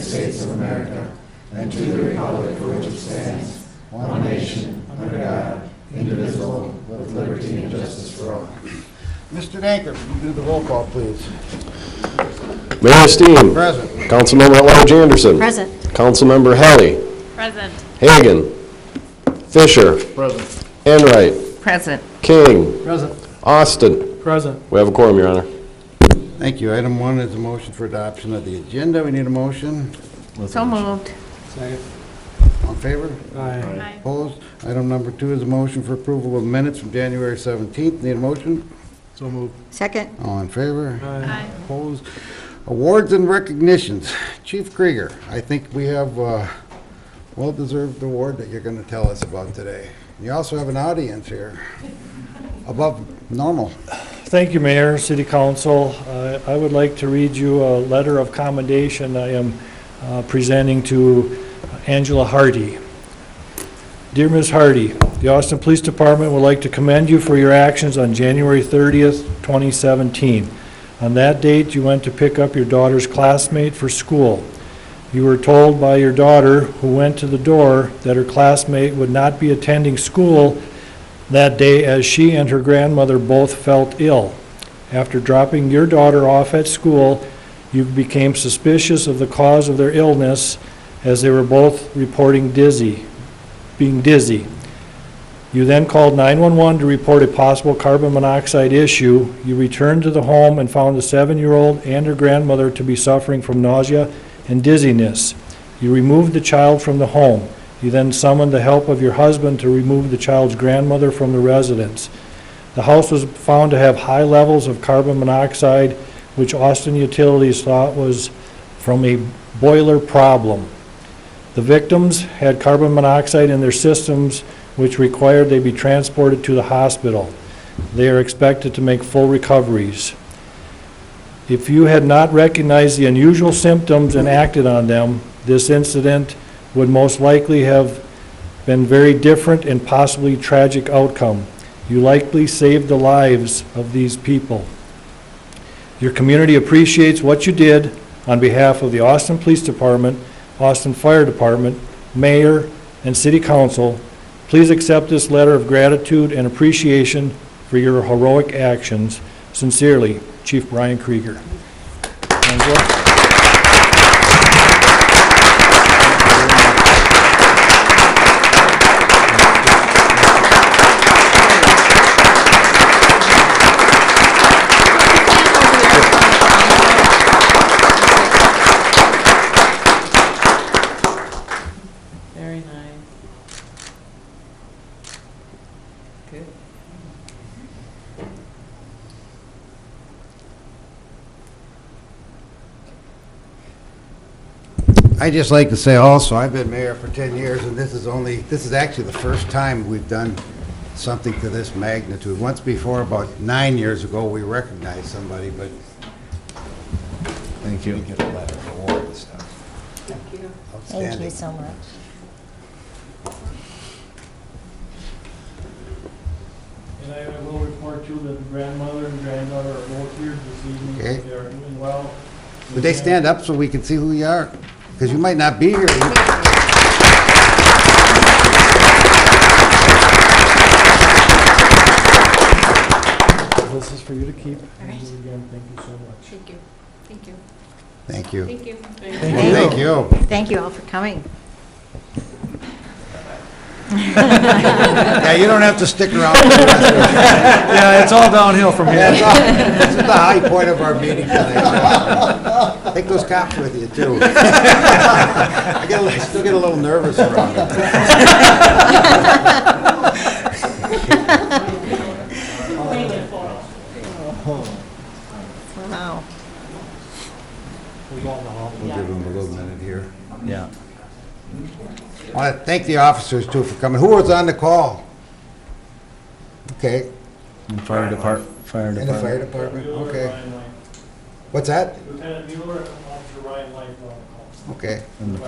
United States of America and to the republic for which it stands, one nation, under God, indivisible, with liberty and justice for all. Mr. Danker, do the roll call, please. Mayor Steen. Present. Councilmember at-large Anderson. Present. Councilmember Helly. Present. Hagan. Fisher. Present. Enright. Present. King. Present. Austin. Present. We have a quorum, Your Honor. Thank you. Item 1 is a motion for adoption of the agenda. We need a motion. So moved. Second. All in favor? Aye. Opposed? Item number 2 is a motion for approval of minutes from January 17th. Need a motion? So moved. Second. All in favor? Aye. Opposed? Awards and recognitions. Chief Krieger, I think we have a well-deserved award that you're going to tell us about today. You also have an audience here, above normal. Thank you, Mayor, City Council. I would like to read you a letter of commendation I am presenting to Angela Hardy. Dear Ms. Hardy, the Austin Police Department would like to commend you for your actions on January 30th, 2017. On that date, you went to pick up your daughter's classmate for school. You were told by your daughter, who went to the door, that her classmate would not be attending school that day as she and her grandmother both felt ill. After dropping your daughter off at school, you became suspicious of the cause of their illness as they were both reporting being dizzy. You then called 911 to report a possible carbon monoxide issue. You returned to the home and found the 7-year-old and her grandmother to be suffering from nausea and dizziness. You removed the child from the home. You then summoned the help of your husband to remove the child's grandmother from the residence. The house was found to have high levels of carbon monoxide, which Austin Utilities thought was from a boiler problem. The victims had carbon monoxide in their systems, which required they be transported to the hospital. They are expected to make full recoveries. If you had not recognized the unusual symptoms and acted on them, this incident would most likely have been very different and possibly tragic outcome. You likely saved the lives of these people. Your community appreciates what you did on behalf of the Austin Police Department, Austin Fire Department, Mayor, and City Council. Please accept this letter of gratitude and appreciation for your heroic actions. Sincerely, Chief Brian Krieger. Angela? Very nice. Good. I'd just like to say also, I've been mayor for 10 years, and this is actually the first time we've done something to this magnitude. Once before, about 9 years ago, we recognized somebody, but Thank you. we get a letter of award and stuff. Thank you. Outstanding. Thank you so much. And I will report too that the grandmother and granddaughter are both here this evening. Okay. They are doing well. Would they stand up so we can see who you are? Because you might not be here. This is for you to keep. All right. And again, thank you so much. Thank you. Thank you. Thank you. Thank you. Thank you. Thank you all for coming. Yeah, you don't have to stick around. Yeah, it's all downhill from here. This is the high point of our meeting tonight. Take those cops with you, too. I still get a little nervous around them. Wow. We'll give them a little minute here. Yeah. I want to thank the officers, too, for coming. Who was on the call? Okay, Fire department. in the fire department, okay. What's that? Lieutenant Mueller and Officer Ryan Light on the call. Okay. And the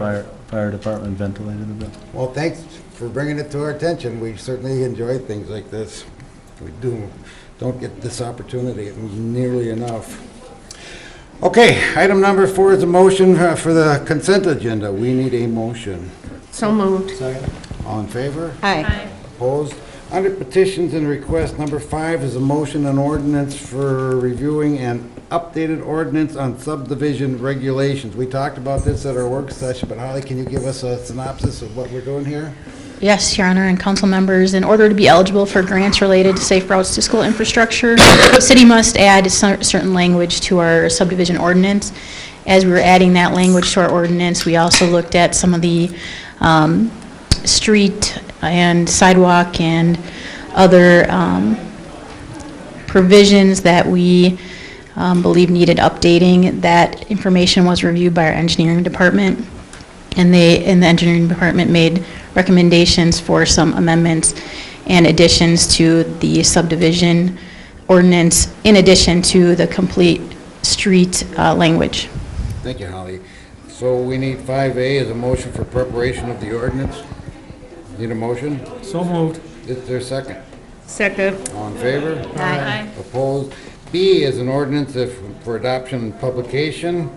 fire department ventilated a bit. Well, thanks for bringing it to our attention. We certainly enjoy things like this. We don't get this opportunity nearly enough. Okay, item number 4 is a motion for the consent agenda. We need a motion. So moved. Second. All in favor? Aye. Opposed? Under petitions and requests, number 5 is a motion and ordinance for reviewing an updated ordinance on subdivision regulations. We talked about this at our work session, but Holly, can you give us a synopsis of what we're doing here? Yes, Your Honor, and council members, in order to be eligible for grants related to safe routes to school infrastructure, the city must add certain language to our subdivision ordinance. As we were adding that language to our ordinance, we also looked at some of the street and sidewalk and other provisions that we believe needed updating. That information was reviewed by our engineering department, and the engineering department made recommendations for some amendments and additions to the subdivision ordinance, in addition to the complete street language. Thank you, Holly. So we need 5A as a motion for preparation of the ordinance. Need a motion? So moved. Is there a second? Second. All in favor? Aye. Opposed? B is an ordinance for adoption and publication.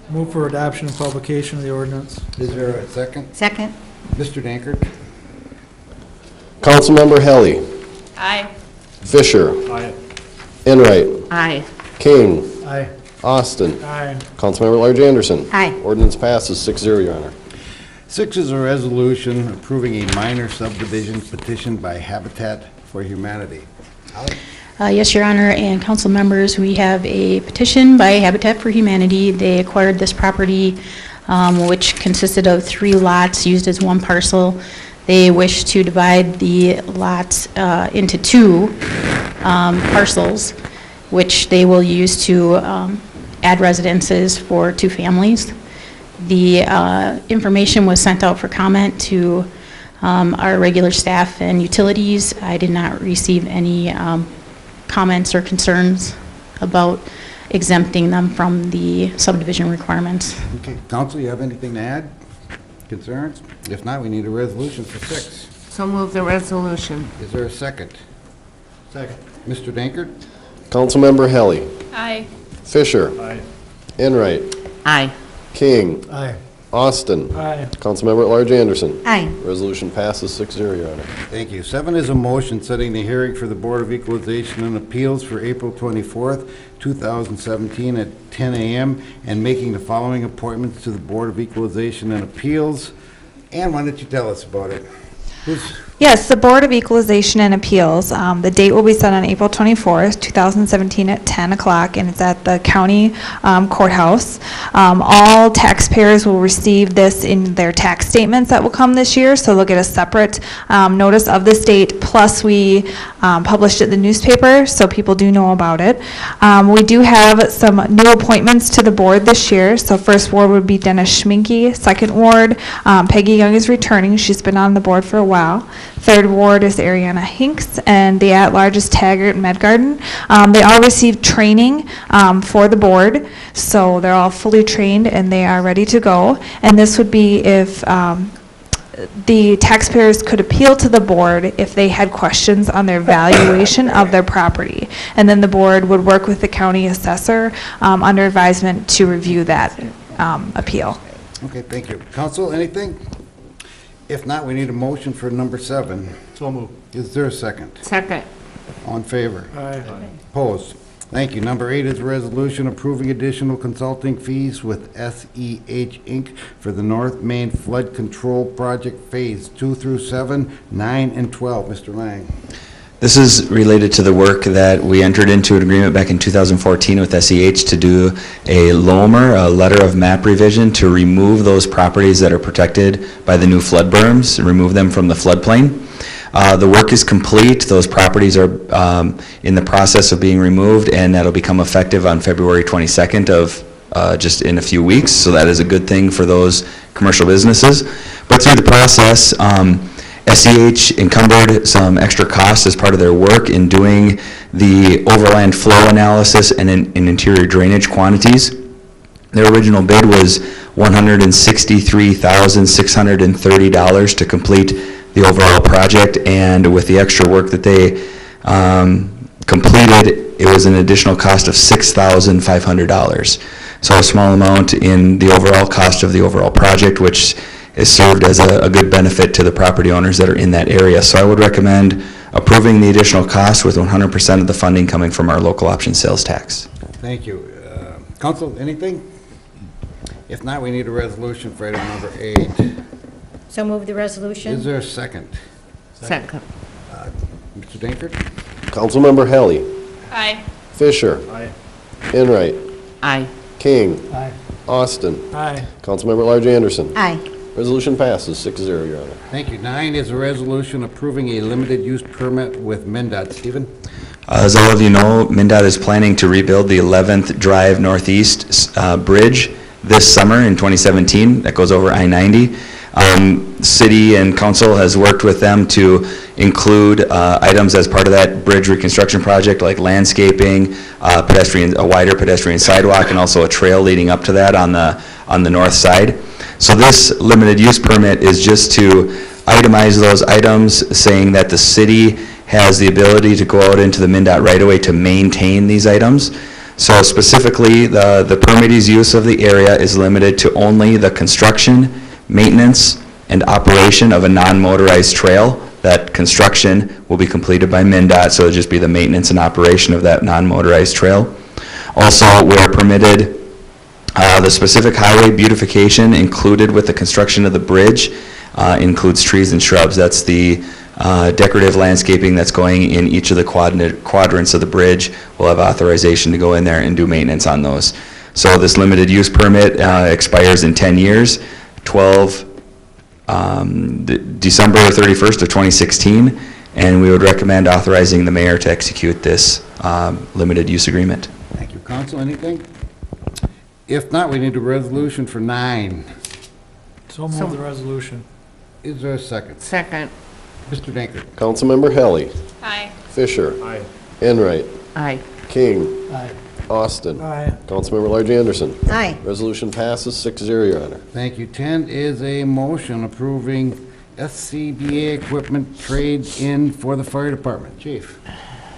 Move for adoption and publication of the ordinance. Is there a second? Second. Mr. Dankert? Councilmember Helly, Aye. Fisher, Aye. Enright, Aye. King, Aye. Austin, Aye. Councilmember at Large Anderson. Aye. Ordinance passes 6-0, Your Honor. 6 is a resolution approving a minor subdivision petitioned by Habitat for Humanity. Yes, Your Honor, and council members, we have a petition by Habitat for Humanity. They acquired this property, which consisted of 3 lots used as one parcel. They wish to divide the lots into 2 parcels, which they will use to add residences for 2 families. The information was sent out for comment to our regular staff and utilities. I did not receive any comments or concerns about exempting them from the subdivision requirements. Okay, council, you have anything to add? Concerns? If not, we need a resolution for 6. So move the resolution. Is there a second? Second. Mr. Dankert? Councilmember Helly, Aye. Fisher, Aye. Enright, Aye. King, Aye. Austin, Aye. Councilmember at Large Anderson. Aye. Resolution passes 6-0, Your Honor. Thank you. 7 is a motion setting the hearing for the Board of Equalization and Appeals for April 24th, 2017 at 10 a.m. and making the following appointments to the Board of Equalization and Appeals. Ann, why don't you tell us about it? Yes, the Board of Equalization and Appeals. The date will be set on April 24th, 2017 at 10 o'clock, and it's at the county courthouse. All taxpayers will receive this in their tax statements that will come this year, so they'll get a separate notice of this date, plus we published it in the newspaper, so people do know about it. We do have some new appointments to the board this year. So first ward would be Dennis Schminke. Second ward, Peggy Young is returning. She's been on the board for a while. Third ward is Ariana Hinks, and the at-large is Taggart Medgarden. They all received training for the board, so they're all fully trained and they are ready to go. And this would be if the taxpayers could appeal to the board if they had questions on their valuation of their property. And then the board would work with the county assessor under advisement to review that appeal. Okay, thank you. Council, anything? If not, we need a motion for number 7. So moved. Is there a second? Second. All in favor? Aye. Opposed? Thank you. Number 8 is a resolution approving additional consulting fees with SEH Inc. for the North Main Flood Control Project Phase 2 through 7, 9, and 12. Mr. Lang. This is related to the work that we entered into an agreement back in 2014 with SEH to do a LOMR, a letter of map revision, to remove those properties that are protected by the new flood berms and remove them from the floodplain. The work is complete. Those properties are in the process of being removed, and that'll become effective on February 22nd of just in a few weeks. So that is a good thing for those commercial businesses. But through the process, SEH encumbered some extra costs as part of their work in doing the overland flow analysis and in interior drainage quantities. Their original bid was $163,630 to complete the overall project, and with the extra work that they completed, it was an additional cost of $6,500. So a small amount in the overall cost of the overall project, which is served as a good benefit to the property owners that are in that area. So I would recommend approving the additional cost with 100% of the funding coming from our local option sales tax. Thank you. Council, anything? If not, we need a resolution for item number 8. So move the Is resolution. there a second? Second. Mr. Dankert? Councilmember Helly. Aye. Fisher. Aye. Enright. Aye. King. Aye. Austin. Aye. Councilmember at Large Anderson. Aye. Resolution passes 6-0, Your Honor. Thank you. 9 is a resolution approving a limited use permit with MnDOT. Stephen? As all of you know, MnDOT is planning to rebuild the 11th Drive Northeast Bridge this summer in 2017. That goes over I-90. City and council has worked with them to include items as part of that bridge reconstruction project, like landscaping, a wider pedestrian sidewalk, and also a trail leading up to that on the north side. So this limited use permit is just to itemize those items, saying that the city has the ability to go out into the MnDOT right-of-way to maintain these items. So specifically, the permittee's use of the area is limited to only the construction, maintenance, and operation of a non-motorized trail. That construction will be completed by MnDOT, so it'll just be the maintenance and operation of that non-motorized trail. Also, we are permitted the specific highway beautification included with the construction of the bridge includes trees and shrubs. That's the decorative landscaping that's going in each of the quadrants of the bridge. We'll have authorization to go in there and do maintenance on those. So this limited use permit expires in 10 years, December 31st of 2016, and we would recommend authorizing the mayor to execute this limited use agreement. Thank you. Council, anything? If not, we need a resolution for 9. So move the resolution. Is there a second? Second. Mr. Dankert? Councilmember Helly. Aye. Fisher. Aye. Enright. Aye. King. Aye. Austin. Aye. Councilmember at Large Anderson. Aye. Resolution passes 6-0, Your Honor. Thank you. 10 is a motion approving SCBA equipment trade-in for the fire department. Chief?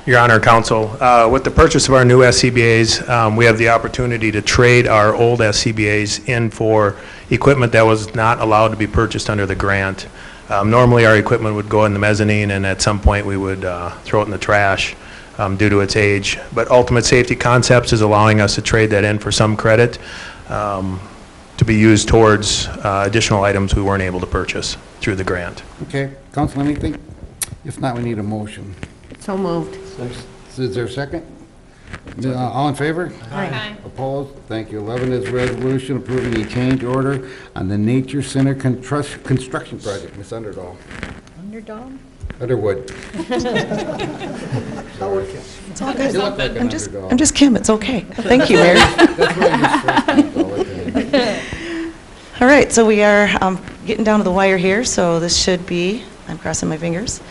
Your Honor, Council, with the purchase of our new SCBA's, we have the opportunity to trade our old SCBA's in for equipment that was not allowed to be purchased under the grant. Normally, our equipment would go in the mezzanine, and at some point, we would throw it in the trash due to its age. But Ultimate Safety Concepts is allowing us to trade that in for some credit to be used towards additional items we weren't able to purchase through the grant. Okay. Council, anything? If not, we need a motion. So moved. Is there a second? All in favor? Aye. Opposed? Thank you. 11 is resolution approving a change order on the Nature Center construction project. Ms. Underdahl. Underdog? Underwood. It's all good. You look like an I'm underdog. just Kim, it's okay. Thank you, Mayor. That's why you struck me, though, okay. All right, so we are getting down to the wire here, so this should be, I'm crossing my fingers,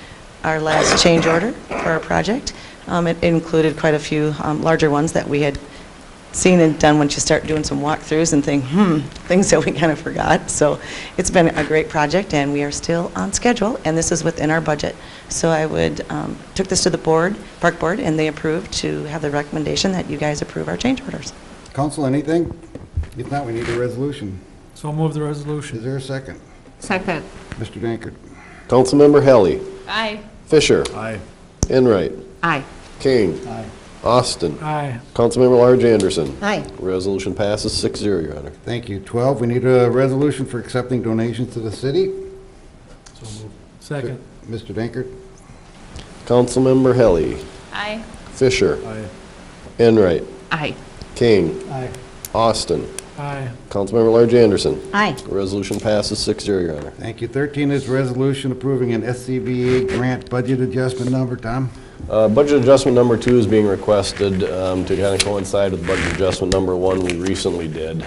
our last change order for our project. It included quite a few larger ones that we had seen and done once you start doing some walkthroughs and think, things that we kind of forgot. So it's been a great project, and we are still on schedule, and this is within our budget. So I would, took this to the board, Park Board, and they approved to have the recommendation that you guys approve our change orders. Council, anything? If not, we need a resolution. So move the Is resolution. there a second? Second. Mr. Dankert? Councilmember Helly. Aye. Fisher. Aye. Enright. Aye. King. Aye. Austin. Aye. Councilmember at Large Anderson. Aye. Resolution passes 6-0, Your Honor. Thank you. 12, we need a resolution for accepting donations to the city. So move. Second. Mr. Dankert? Councilmember Helly. Aye. Fisher. Aye. Enright. Aye. King. Aye. Austin. Aye. Councilmember at Large Anderson. Aye. Resolution passes 6-0, Your Honor. Thank you. 13 is resolution approving an SCBA grant budget adjustment number. Tom? Budget adjustment number 2 is being requested to kind of coincide with budget adjustment number 1 we recently did.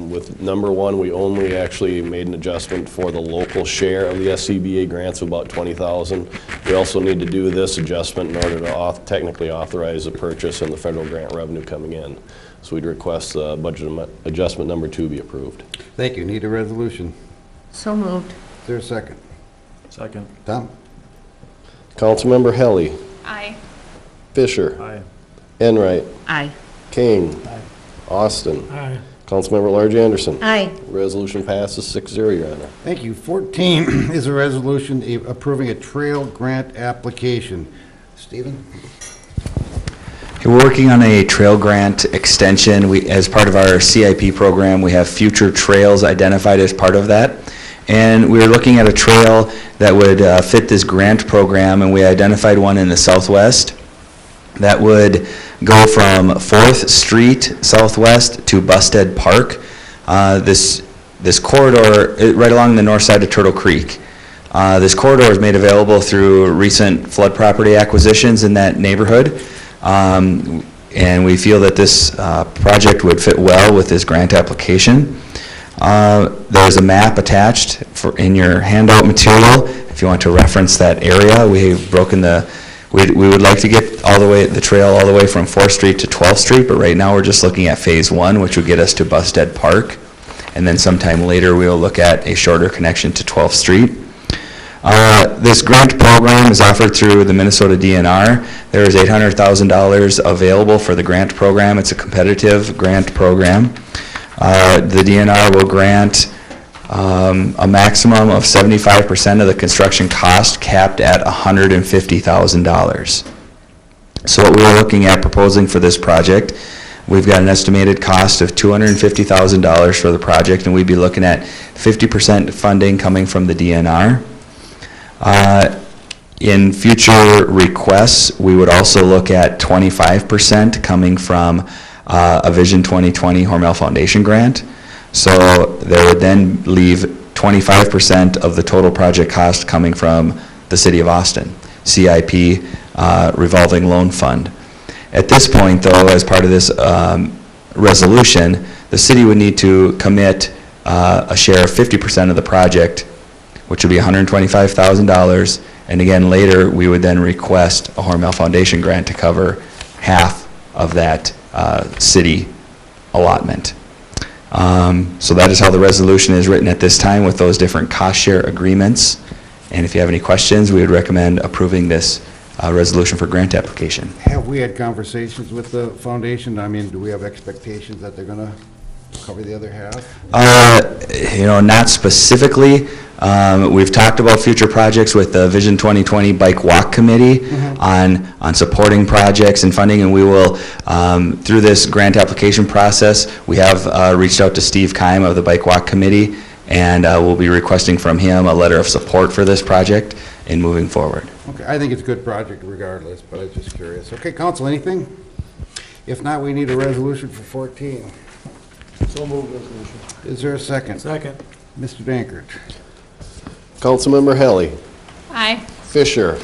With number 1, we only actually made an adjustment for the local share of the SCBA grants of about $20,000. We also need to do this adjustment in order to technically authorize the purchase and the federal grant revenue coming in. So we'd request budget adjustment number 2 be approved. Thank you. Need a resolution. So moved. Is there a second? Second. Tom? Councilmember Helly. Aye. Fisher. Aye. Enright. Aye. King. Aye. Austin. Aye. Councilmember at Large Anderson. Aye. Resolution passes 6-0, Your Honor. Thank you. 14 is a resolution approving a trail grant application. Stephen? We're working on a trail grant extension. As part of our CIP program, we have future trails identified as part of that. And we were looking at a trail that would fit this grant program, and we identified one in the southwest that would go from 4th Street southwest to Busted Park. This corridor, right along the north side of Turtle Creek. This corridor is made available through recent flood property acquisitions in that neighborhood. And we feel that this project would fit well with this grant application. There's a map attached in your handout material. If you want to reference that area, we've broken we would like to get the trail all the way from 4th Street to 12th Street, but right now we're just looking at phase 1, which would get us to Busted Park. And then sometime later, we'll look at a shorter connection to 12th Street. This grant program is offered through the Minnesota DNR. There is $800,000 available for the grant program. It's a competitive grant program. The DNR will grant a maximum of 75% of the construction cost, capped at $150,000. So what we're looking at proposing for this project, we've got an estimated cost of $250,000 for the project, and we'd be looking at 50% funding coming from the DNR. In future requests, we would also look at 25% coming from a Vision 2020 Hormel Foundation grant. So there would then leave 25% of the total project cost coming from the City of Austin, CIP revolving loan fund. At this point, though, as part of this resolution, the city would need to commit a share of 50% of the project, which would be $125,000. And again, later, we would then request a Hormel Foundation grant to cover half of that city allotment. So that is how the resolution is written at this time, with those different cost share agreements. And if you have any questions, we would recommend approving this resolution for grant application. Have we had conversations with the foundation? I mean, do we have expectations that they're going to cover the other half? Not specifically. We've talked about future projects with the Vision 2020 Bike Walk Committee on supporting projects and funding, and we will, through this grant application process, we have reached out to Steve Keim of the Bike Walk Committee, and we'll be requesting from him a letter of support for this project in moving forward. Okay, I think it's a good project regardless, but I was just curious. Okay, council, anything? If not, we need a resolution for 14. So moved resolution. Is there a second? Second. Mr. Dankert. Councilmember Helly. Aye. Fisher.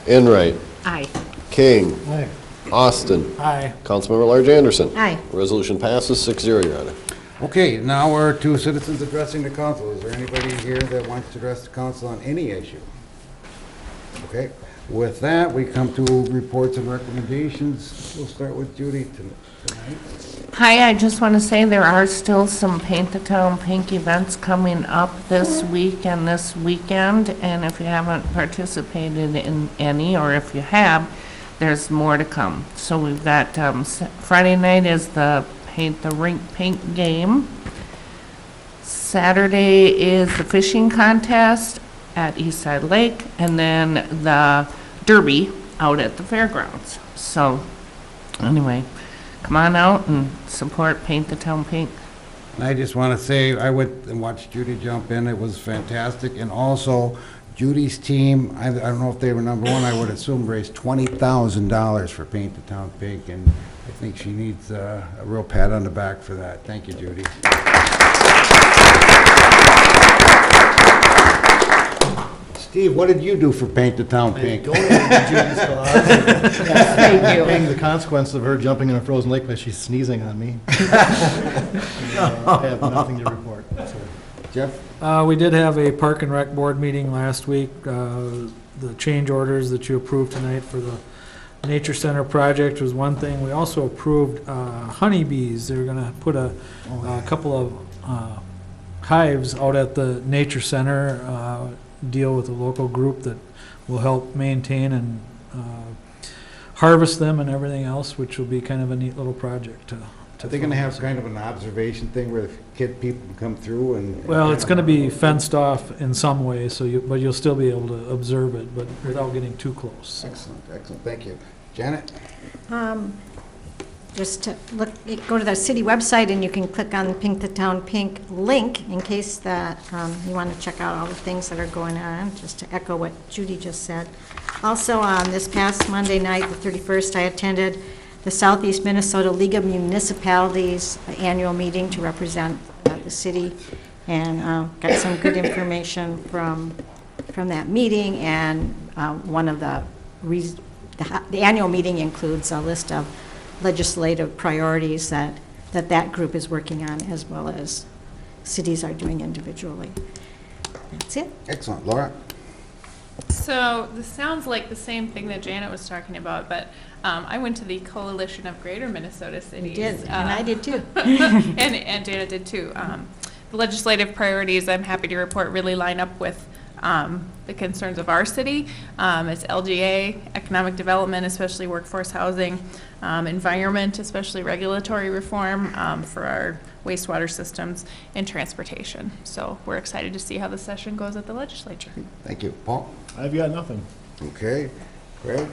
Enright. Aye. King. Aye. Austin. Aye. Councilmember at Large Anderson. Aye. Resolution passes 6-0, Your Honor. Okay, now we're to citizens addressing the council. Is there anybody here that wants to address the council on any issue? Okay, with that, we come to reports and recommendations. We'll start with Judy tonight. Hi, I just want to say there are still some Paint the Town Pink events coming up this week and this weekend, and if you haven't participated in any, or if you have, there's more to come. So we've got Friday night is the Paint the Rink Paint game. Saturday is the fishing contest at Eastside Lake, and then the Derby out at the fairgrounds. So anyway, come on out and support Paint the Town Pink. And I just want to say, I went and watched Judy jump in. It was fantastic. And also, Judy's team, I don't know if they were number one, I would assume raised $20,000 for Paint the Town Pink, and I think she needs a real pat on the back for that. Thank you, Judy. Steve, what did you do for Paint the Town Pink? Thank you. Paying the consequence of her jumping in a frozen lake because she's sneezing on me. I have nothing to report. So. Jeff? We did have a Park and Rec Board meeting last week. The change orders that you approved tonight for the Nature Center project was one thing. We also approved honeybees. They're going to put a couple of hives out at the Nature Center, deal with a local group that will help maintain and harvest them and everything else, which will be kind of a neat little project to Are they gonna have kind of an observation thing where people can come through and? Well, it's going to be fenced off in some way, but you'll still be able to observe it, but without getting too close. Excellent, thank you. Janet? Just to go to the city website, and you can click on the Pink the Town Pink link in case that you want to check out all the things that are going on, just to echo what Judy just said. Also, this past Monday night, the 31st, I attended the Southeast Minnesota League of Municipalities annual meeting to represent the city, and got some good information from that meeting. And one of the annual meeting includes a list of legislative priorities that group is working on, as well as cities are doing individually. That's it. Excellent. Laura? So this sounds like the same thing that Janet was talking about, but I went to the Coalition of Greater Minnesota Cities. You did, and I did too. and Janet did too. The legislative priorities, I'm happy to report, really line up with the concerns of our city. It's LGA, economic development, especially workforce housing, environment, especially regulatory reform for our wastewater systems, and transportation. So we're excited to see how the session goes at the legislature. Thank you. Paul? I've got nothing. Okay. Greg?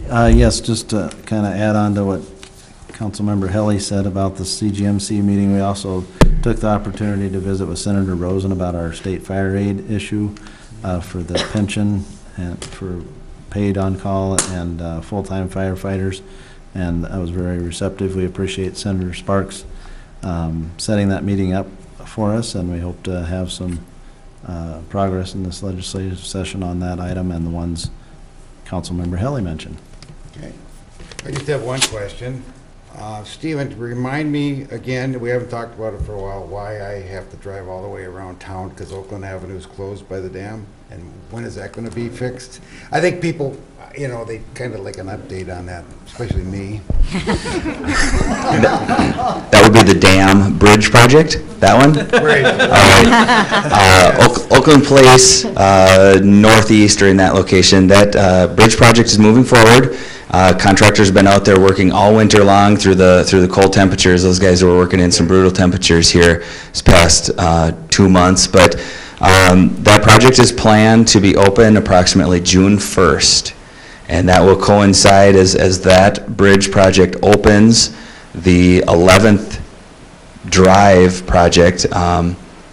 Yes, just to kind of add on to what Councilmember Helly said about the CGMC meeting, we also took the opportunity to visit with Senator Rosen about our state fire aid issue for the pension and for paid on-call and full-time firefighters, and I was very receptive. We appreciate Senator Sparks setting that meeting up for us, and we hope to have some progress in this legislative session on that item and the ones Councilmember Helly mentioned. Okay. I just have one question. Stephen, remind me again, we haven't talked about it for a while, why I have to drive all the way around town because Oakland Avenue is closed by the dam, and when is that going to be fixed? I think people, they kind of like an update on that, especially me. That would be the dam bridge project, that one? Right. All right. Oakland Place, northeast or in that location, that bridge project is moving forward. Contractors been out there working all winter long through the cold temperatures. Those guys were working in some brutal temperatures here this past 2 months, but that project is planned to be open approximately June 1st. And that will coincide as that bridge project opens. The 11th Drive project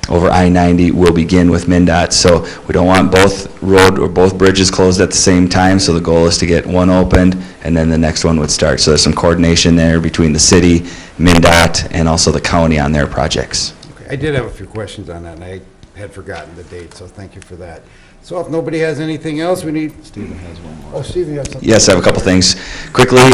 over I-90 will begin with MnDOT. So we don't want both bridges closed at the same time. So the goal is to get one opened and then the next one would start. So there's some coordination there between the city, MnDOT, and also the county on their projects. Okay. I did have a few questions on that, and I had forgotten the date, so thank you for that. So if nobody has anything else, Stephen has one more. Oh, Stephen, you have something? Yes, I have a couple things. Quickly,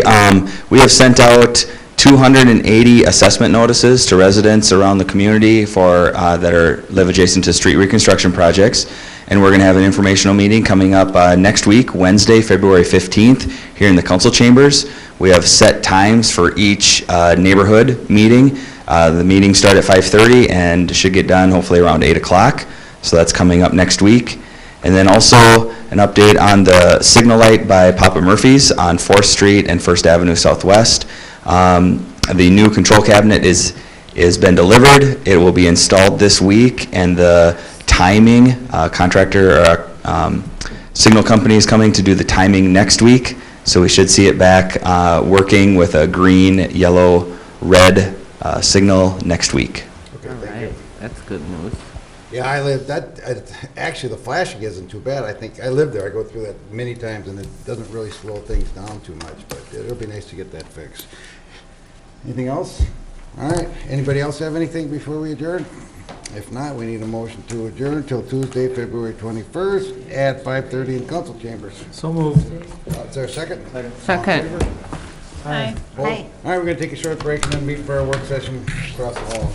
we have sent out 280 assessment notices to residents around the community that live adjacent to street reconstruction projects. And we're going to have an informational meeting coming up next week, Wednesday, February 15th, here in the council chambers. We have set times for each neighborhood meeting. The meetings start at 5:30 and should get done hopefully around 8 o'clock. So that's coming up next week. And then also an update on the signal light by Papa Murphy's on 4th Street and 1st Avenue Southwest. The new control cabinet is been delivered. It will be installed this week, and the timing contractor signal company is coming to do the timing next week. So we should see it back working with a green, yellow, red signal next week. Okay, All thank right, you. that's good news. Yeah, actually, the flashing isn't too bad. I think I live there. I go through that many times, and it doesn't really slow things down too much, but it'll be nice to get that fixed. Anything else? All right. Anybody else have anything before we adjourn? If not, we need a motion to adjourn until Tuesday, February 21st at 5:30 in council chambers. So moved. Is there a second? Second. Hi. All right, we're going to take a short break and then meet for our work session across the hall.